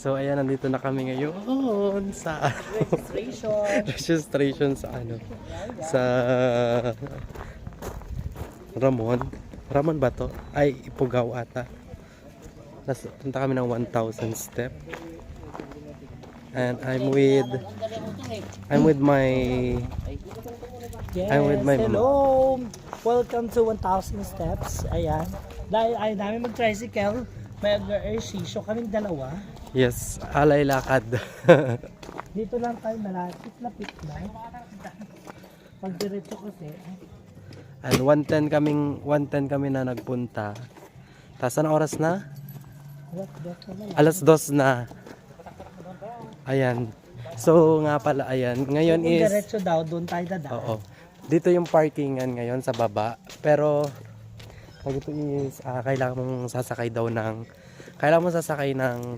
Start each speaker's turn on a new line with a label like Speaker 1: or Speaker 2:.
Speaker 1: So ayan, nandito na kami ngayon sa registration sa sa Ramon ba to? Ay, Ipugaw ata. Punta kami ng 1,000 step. And I'm with my
Speaker 2: Hello! Welcome to 1,000 steps. Ayan. Dahil ayaw namin mag-tricycle, may exercise kaming dalawa.
Speaker 1: Yes, alay lakad.
Speaker 2: Dito lang tayo malapit na. Pag diretso kasi.
Speaker 1: And 110 kami na nagpunta. Tapos anong oras na? Alas 2 na. Ayan. So nga pala, ayan. Ngayon
Speaker 2: Kung
Speaker 1: is
Speaker 2: diretso daw, doon tayo dadaan.
Speaker 1: oo. Dito yung parkingan ngayon sa baba. Pero pag ito is kailangan mong sasakay ng